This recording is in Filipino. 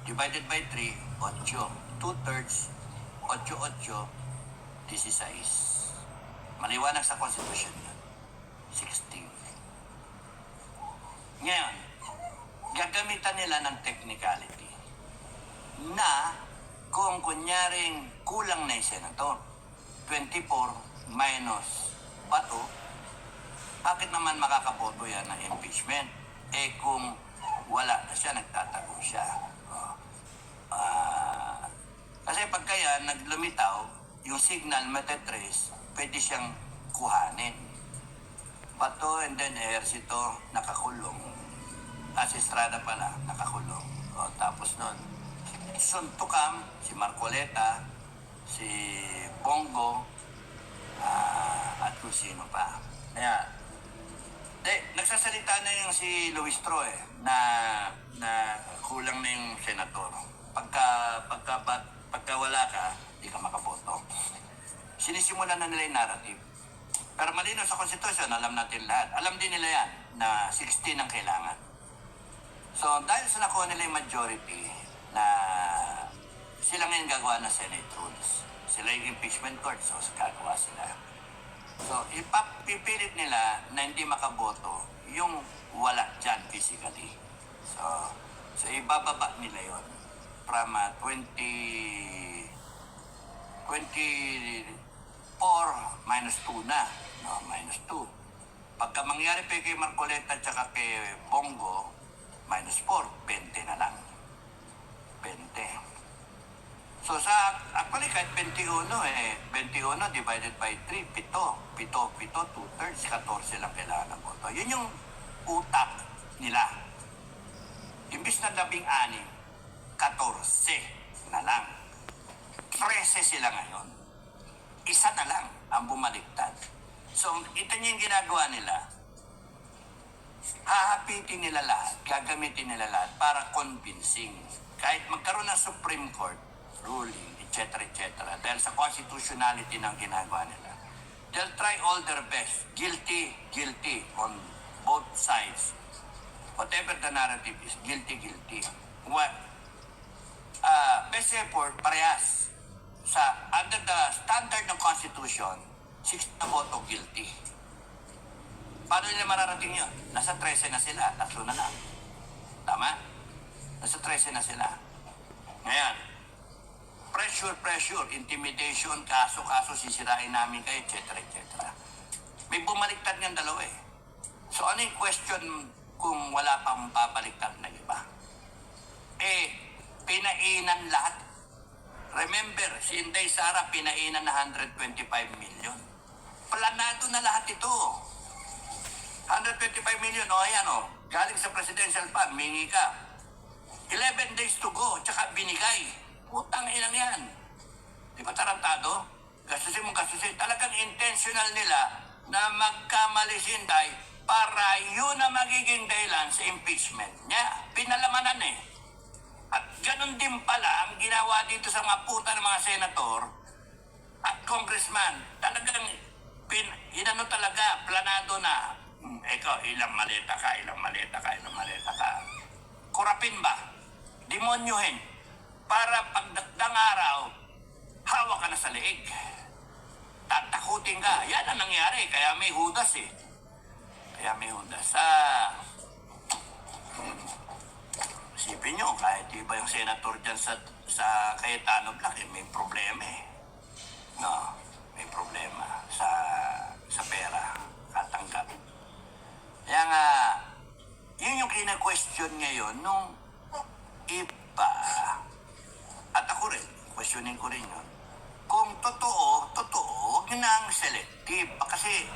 Divided by 3, 8. 2/3, 8, 16. Maliwanag sa Constitution yun. 16. Ngayon, gagamitan nila ng technicality na kung kunyaring kulang na yung senator, 24 minus bato, bakit naman makakaboto yan ng impeachment? Eh kung wala na siya, nagtatago siya. Kasi pagka yan, naglumitaw, yung signal matetrace, pwede siyang kuhanin. Bato and then Ejercito, nakakulong. Si Estrada pala, nakakulong. Tapos nun, suntukam, si Marcoleta, si Bongo, at kung sino pa. Kaya, nagsasalita na yung si Luis Tro na kulang na yung senator. Pagka wala ka, di ka makaboto. Sinisimulan na nila yung narrative. Pero malinaw sa Constitution, alam natin lahat. Alam din nila yan na 16 ang kailangan. So, dahil sa nakuha nila yung majority na sila ngayon gagawa ng Senate rules. Sila yung impeachment court, so gagawa sila. So, ipipilit nila na hindi makaboto yung wala dyan physically. So ibababa nila yon from 24 minus 2 na. No, minus 2. Pagka mangyari pa kay Marcoleta at saka kay Bongo, minus 4, 20 na lang. 20. So actually kahit 21 divided by 3, 7, 2/3, 14 lang kailangan ng boto. Yun yung utak nila. Imbis na 16, 14 na lang. 13 sila ngayon. Isa na lang ang bumaliktad. So, ito niyo yung ginagawa nila. Hahapitin nila lahat, gagamitin nila lahat para convincing. Kahit magkaroon ng Supreme Court ruling, etc., dahil sa constitutionality ng ginagawa nila. They'll try all their best. Guilty on both sides. Whatever the narrative is, guilty. Best effort, parehas. Under the standard ng Constitution, 6 na boto guilty. Paano nila mararating yun? Nasa 13 na sila, 3 na lang. Tama? Nasa 13 na sila. Ngayon, pressure, intimidation, kaso, sisirain namin kayo, etc. May bumaliktad ng dalawa eh. So ano yung question kung wala pang babaliktad na iba? Pinainan lahat. Remember, si Inday Sara pinainan na 125 million. Planado na lahat ito. 125 million, galing sa presidential fund, mingi ka. 11 days to go, tsaka binigay. Putang inang yan. Di ba tarantado? Gastusin. Talagang intentional nila na magkamali si Inday para yun na magiging dahilan sa impeachment niya. Pinalamanan eh. At ganun din pala ang ginawa dito sa mga puta ng mga senator at congressman. Talagang talaga, planado na. Ikaw, ilang maleta ka. Kurapin ba? Demonyohin. Para pagdakdang araw, hawak ka na sa leeg. Tatakutin ka. Yan ang nangyari. Kaya may hudas eh. Isipin nyo, kahit iba yung senator dyan sa Cayetano Black, may problema eh. No, may problema sa pera, katanggap. Kaya nga, yun yung kina-question ngayon nung iba. At ako rin, questioning ko rin yun. Kung totoo, huwag nang selective. Kasi